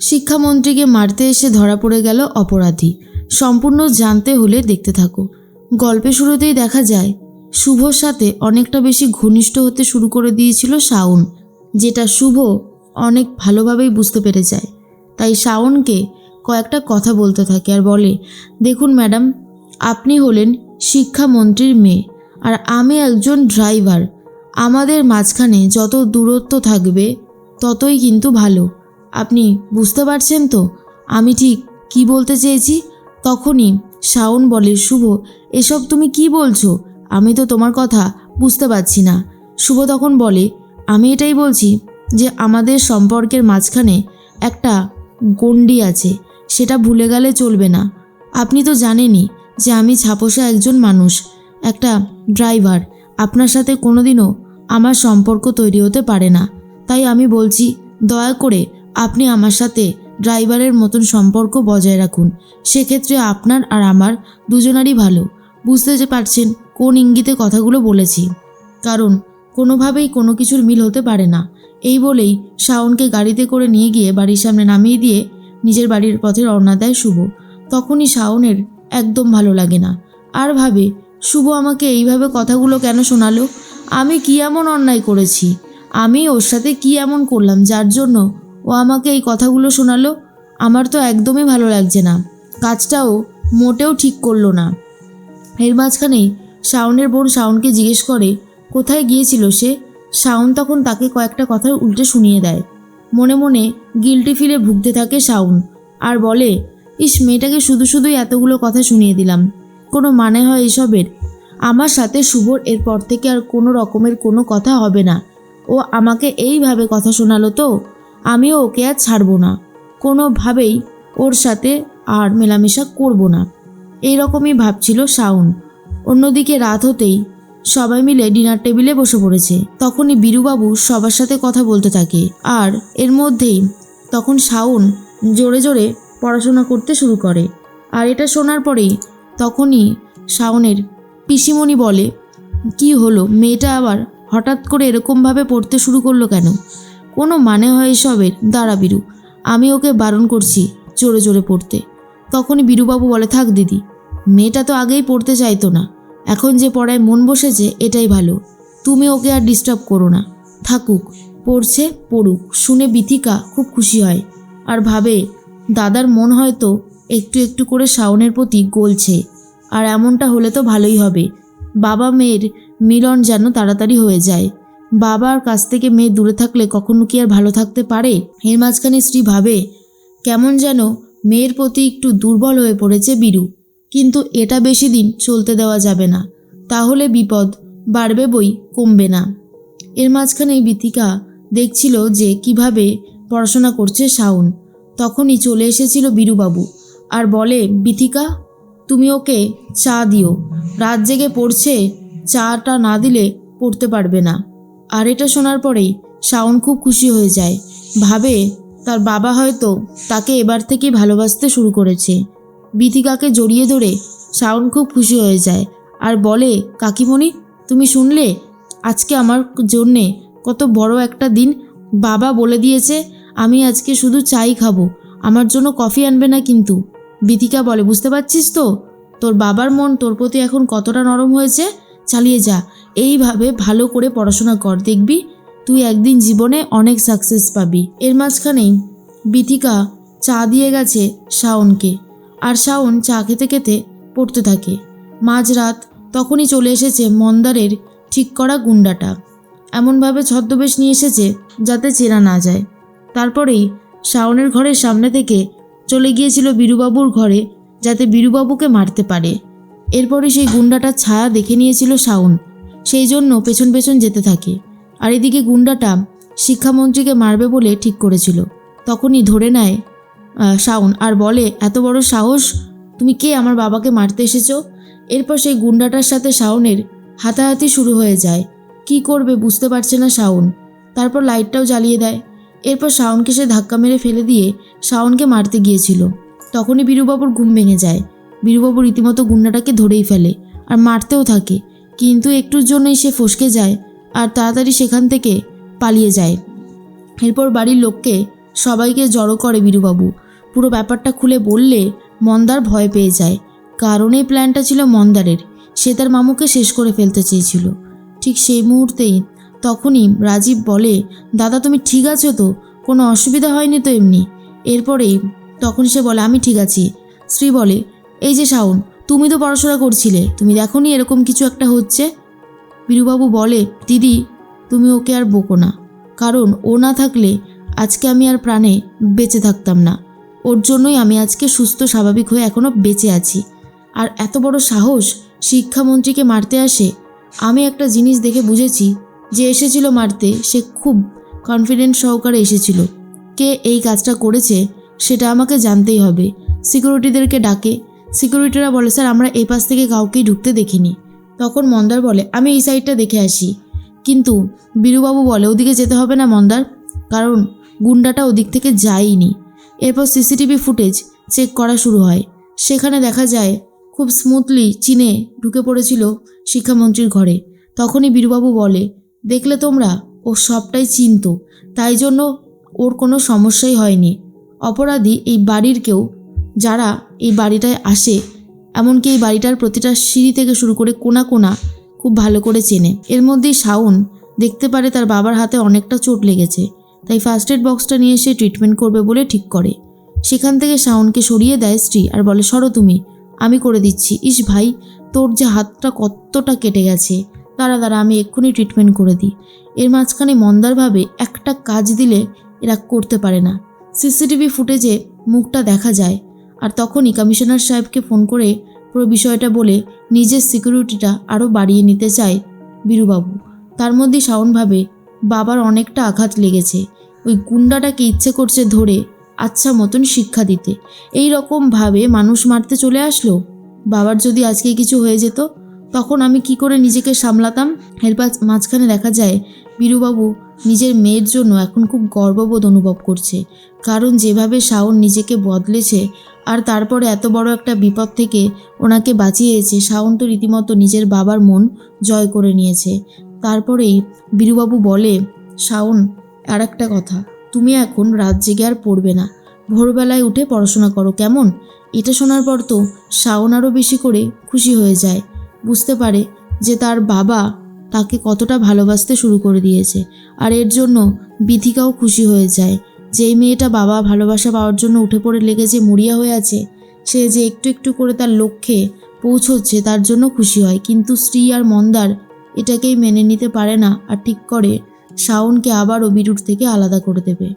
শিক্ষামন্ত্রীকে মারতে এসে ধরা পড়ে গেল অপরাধী। সম্পূর্ণ জানতে হলে দেখতে থাকো। গল্পের শুরুতেই দেখা যায় শুভর সাথে অনেকটা বেশি ঘনিষ্ঠ হতে শুরু করে দিয়েছিল শাওন, যেটা শুভ অনেক ভালোভাবেই বুঝতে পেরে যায়। তাই শাওনকে কয়েকটা কথা বলতে থাকে আর বলে, দেখুন ম্যাডাম, আপনি হলেন শিক্ষামন্ত্রীর মেয়ে আর আমি একজন ড্রাইভার। আমাদের মাঝখানে যত দূরত্ব থাকবে ততই কিন্তু ভালো। আপনি বুঝতে পারছেন তো আমি ঠিক কি বলতে চেয়েছি? তখনই শাওন বলে, শুভ, এসব তুমি কি বলছো? আমি তো তোমার কথা বুঝতে পারছি না। শুভ তখন বলে, আমি এটাই বলছি যে আমাদের সম্পর্কের মাঝখানে একটা গণ্ডি আছে, সেটা ভুলে গেলে চলবে না। আপনি তো জানেনই যে আমি ছাপোষা একজন মানুষ, একটা ড্রাইভার। আপনার সাথে কোনোদিনও আমার সম্পর্ক তৈরি হতে পারে না। তাই আমি বলছি, দয়া করে আপনি আমার সাথে ড্রাইভারের মতন সম্পর্ক বজায় রাখুন। সেক্ষেত্রে আপনার আর আমার দুজনারই ভালো। বুঝতে পারছেন কোন ইঙ্গিতে কথাগুলো বলেছি? কারণ কোনোভাবেই কোনো কিছুর মিল হতে পারে না। এই বলেই শাওনকে গাড়িতে করে নিয়ে গিয়ে বাড়ির সামনে নামিয়ে দিয়ে নিজের বাড়ির পথে রওনা দেয় শুভ। তখনই শাওনের একদম ভালো লাগে না, আর ভাবে, শুভ আমাকে এইভাবে কথাগুলো কেন শোনালো? আমি কি এমন অন্যায় করেছি? আমি ওর সাথে কি এমন করলাম যার জন্য ও আমাকে এই কথাগুলো শোনালো? আমার তো একদমই ভালো লাগছে না। কাজটাও মোটেও ঠিক করলো না। এর মাঝখানেই শাওনের বোন শাওনকে জিজ্ঞেস করে কোথায় গিয়েছিল সে। শাওন তখন তাকে কয়েকটা কথা উল্টে শুনিয়ে দেয়। মনে মনে গিল্টি ফিলে ভুগতে থাকে শাওন আর বলে, ইস, মেয়েটাকে শুধু শুধুই এতগুলো কথা শুনিয়ে দিলাম। কোনো মানে হয় এসবের? আমার সাথে শুভর এরপর থেকে আর কোনো রকমের কোনো কথা হবে না। ও আমাকে এইভাবে কথা শোনালো তো আমিও ওকে আর ছাড়বো না। কোনোভাবেই ওর সাথে আর মেলামেশা করব না। এই রকমই ভাবছিল শাওন। অন্যদিকে রাত হতেই সবাই মিলে ডিনার টেবিলে বসে পড়েছে। তখনই বীরুবাবু সবার সাথে কথা বলতে থাকে আর এর মধ্যেই তখন শাওন জোরে জোরে পড়াশোনা করতে শুরু করে। আর এটা শোনার পরেই তখনই শাওনের পিসিমণি বলে, কি হলো, মেয়েটা আবার হঠাৎ করে এরকমভাবে পড়তে শুরু করলো কেন? কোনো মানে হয় এসবের? দাঁড়া বীরু, আমি ওকে বারণ করছি জোরে জোরে পড়তে। তখনই বীরুবাবু বলে, থাক দিদি, মেয়েটা তো আগেই পড়তে চাইতো না, এখন যে পড়ায় মন বসেছে এটাই ভালো। তুমি ওকে আর ডিস্টার্ব করো না, থাকুক, পড়ছে পড়ুক। শুনে বিথিকা খুব খুশি হয় আর ভাবে, দাদার মন হয়তো একটু একটু করে শাওনের প্রতি গলছে। আর এমনটা হলে তো ভালোই হবে। বাবা মেয়ের মিলন যেন তাড়াতাড়ি হয়ে যায়। বাবার কাছ থেকে মেয়ে দূরে থাকলে কখনো কি আর ভালো থাকতে পারে? এর মাঝখানে স্ত্রী ভাবে, কেমন যেন মেয়ের প্রতি একটু দুর্বল হয়ে পড়েছে বীরু। কিন্তু এটা বেশি দিন চলতে দেওয়া যাবে না, তাহলে বিপদ বাড়বে বই কমবে না। এর মাঝখানেই বিথিকা দেখছিল যে কিভাবে পড়াশোনা করছে শাওন। তখনই চলে এসেছিল বীরুবাবু আর বলে, বিথিকা, তুমি ওকে চা দিও, রাত জেগে পড়ছে, চাটা না দিলে পড়তে পারবে না। আর এটা শোনার পরেই শাওন খুব খুশি হয়ে যায়। ভাবে তার বাবা হয়তো তাকে এবার থেকে ভালোবাসতে শুরু করেছে। বিথিকাকে জড়িয়ে ধরে শাওন খুব খুশি হয়ে যায় আর বলে, কাকিমণি, তুমি শুনলে আজকে আমার জন্যে কত বড় একটা দিন? বাবা বলে দিয়েছে আমি আজকে শুধু চাই খাবো, আমার জন্য কফি আনবে না কিন্তু। বিথিকা বলে, বুঝতে পারছিস তো তোর বাবার মন তোর প্রতি এখন কতটা নরম হয়েছে? চালিয়ে যা, এইভাবে ভালো করে পড়াশোনা কর, দেখবি তুই একদিন জীবনে অনেক সাকসেস পাবি। এর মাঝখানেই বিথিকা চা দিয়ে গেছে শাওনকে আর শাওন চা খেতে খেতে পড়তে থাকে। মাঝরাত তখনই চলে এসেছে মন্দারের ঠিক করা গুন্ডাটা। এমনভাবে ছদ্মবেশ নিয়ে এসেছে যাতে চেনা না যায়। তারপরেই শাওনের ঘরের সামনে থেকে চলে গিয়েছিল বীরুবাবুর ঘরে যাতে বীরুবাবুকে মারতে পারে। এরপরে সেই গুন্ডাটার ছায়া দেখে নিয়েছিল শাওন, সেই জন্য পেছন পেছন যেতে থাকে। আর এদিকে গুন্ডাটা শিক্ষামন্ত্রীকে মারবে বলে ঠিক করেছিল। তখনই ধরে নেয় শাওন আর বলে, এত বড় সাহস, তুমি কে, আমার বাবাকে মারতে এসেছো? এরপর সেই গুন্ডাটার সাথে শাওনের হাতাহাতি শুরু হয়ে যায়। কি করবে বুঝতে পারছে না শাওন। তারপর লাইটটাও জ্বালিয়ে দেয়। এরপর শাওনকে সে ধাক্কা মেরে ফেলে দিয়ে শাওনকে মারতে গিয়েছিল। তখনই বীরুবাবুর ঘুম ভেঙে যায়। বীরুবাবু রীতিমতো গুন্ডাটাকে ধরেই ফেলে আর মারতেও থাকে, কিন্তু একটুর জন্যই সে ফসকে যায় আর তাড়াতাড়ি সেখান থেকে পালিয়ে যায়। এরপর বাড়ির লোককে সবাইকে জড়ো করে বীরুবাবু। পুরো ব্যাপারটা খুলে বললে মন্দার ভয় পেয়ে যায়, কারণ এই প্ল্যানটা ছিল মন্দারের। সে তার মামুকে শেষ করে ফেলতে চেয়েছিল। ঠিক সেই মুহূর্তেই তখনই রাজীব বলে, দাদা তুমি ঠিক আছো তো? কোনো অসুবিধা হয়নি তো এমনি? এরপরেই তখন সে বলে, আমি ঠিক আছি। শ্রী বলে, এই যে শাওন, তুমি তো পড়াশোনা করছিলে, তুমি দেখোনি এরকম কিছু একটা হচ্ছে? বীরুবাবু বলে, দিদি তুমি ওকে আর বকো না, কারণ ও না থাকলে আজকে আমি আর প্রাণে বেঁচে থাকতাম না। ওর জন্যই আমি আজকে সুস্থ স্বাভাবিক হয়ে এখনও বেঁচে আছি। আর এত বড় সাহস শিক্ষামন্ত্রীকে মারতে আসে। আমি একটা জিনিস দেখে বুঝেছি, যে এসেছিল মারতে সে খুব কনফিডেন্স সহকারে এসেছিল। কে এই কাজটা করেছে সেটা আমাকে জানতেই হবে। সিকিউরিটিদেরকে ডাকে। সিকিউরিটিরা বলে, স্যার আমরা এই পাশ থেকে কাউকেই ঢুকতে দেখিনি। তখন মন্দার বলে, আমি এই সাইডটা দেখে আসি। কিন্তু বীরুবাবু বলে, ওদিকে যেতে হবে না মন্দার, কারণ গুন্ডাটা ওদিক থেকে যায়নি। এরপর সিসিটিভি ফুটেজ চেক করা শুরু হয়। সেখানে দেখা যায় খুব স্মুথলি চিনে ঢুকে পড়েছিল শিক্ষামন্ত্রীর ঘরে। তখনই বীরুবাবু বলে, দেখলে তোমরা, ও সবটাই চিনত, তাই জন্য ওর কোনো সমস্যাই হয়নি। অপরাধী এই বাড়ির কেউ, যারা এই বাড়িটায় আসে, এমনকি এই বাড়িটার প্রতিটা সিঁড়ি থেকে শুরু করে কোনা কোনা খুব ভালো করে চেনে। এর মধ্যেই শাওন দেখতে পারে তার বাবার হাতে অনেকটা চোট লেগেছে, তাই ফার্স্ট এড বক্সটা নিয়ে এসে ট্রিটমেন্ট করবে বলে ঠিক করে। সেখান থেকে শাওনকে সরিয়ে দেয় স্ত্রী আর বলে, সরো তুমি, আমি করে দিচ্ছি। ইস ভাই, তোর যে হাতটা কতটা কেটে গেছে, দাঁড়া আমি এক্ষুনি ট্রিটমেন্ট করে দিই। এর মাঝখানে মন্দার ভাবে একটা কাজ দিলে এরা করতে পারে না। সিসিটিভি ফুটেজে মুখটা দেখা যায়। আর তখনই কমিশনার সাহেবকে ফোন করে পুরো বিষয়টা বলে নিজের সিকিউরিটিটা আরও বাড়িয়ে নিতে চায় বীরুবাবু। তার মধ্যে শাওন ভাবে, বাবার অনেকটা আঘাত লেগেছে, ওই গুন্ডাটাকে ইচ্ছে করছে ধরে আচ্ছা মতন শিক্ষা দিতে। এই রকমভাবে মানুষ মারতে চলে আসলো। বাবার যদি আজকে কিছু হয়ে যেত, তখন আমি কি করে নিজেকে সামলাতাম? এরপর মাঝখানে দেখা যায় বীরুবাবু নিজের মেয়ের জন্য এখন খুব গর্ববোধ অনুভব করছে, কারণ যেভাবে শাওন নিজেকে বদলেছে আর তারপরে এত বড় একটা বিপদ থেকে ওনাকে বাঁচিয়েছে, শাওন তো রীতিমতো নিজের বাবার মন জয় করে নিয়েছে। তারপরেই বীরুবাবু বলে, শাওন আর একটা কথা, তুমি এখন রাত জেগে আর পড়বে না, ভোরবেলায় উঠে পড়াশোনা করো, কেমন? এটা শোনার পর তো শাওন আরও বেশি করে খুশি হয়ে যায়। বুঝতে পারে যে তার বাবা তাকে কতটা ভালোবাসতে শুরু করে দিয়েছে। আর এর জন্য বিথিকাও খুশি হয়ে যায়। যেই মেয়েটা বাবা ভালোবাসা পাওয়ার জন্য উঠে পড়ে লেগেছে, মরিয়া হয়ে আছে, সে যে একটু একটু করে তার লক্ষ্যে পৌঁছচ্ছে তার জন্য খুশি হয়। কিন্তু শ্রী আর মন্দার এটাকেই মেনে নিতে পারে না আর ঠিক করে শাওনকে আবারও বিরুর থেকে আলাদা করে দেবে।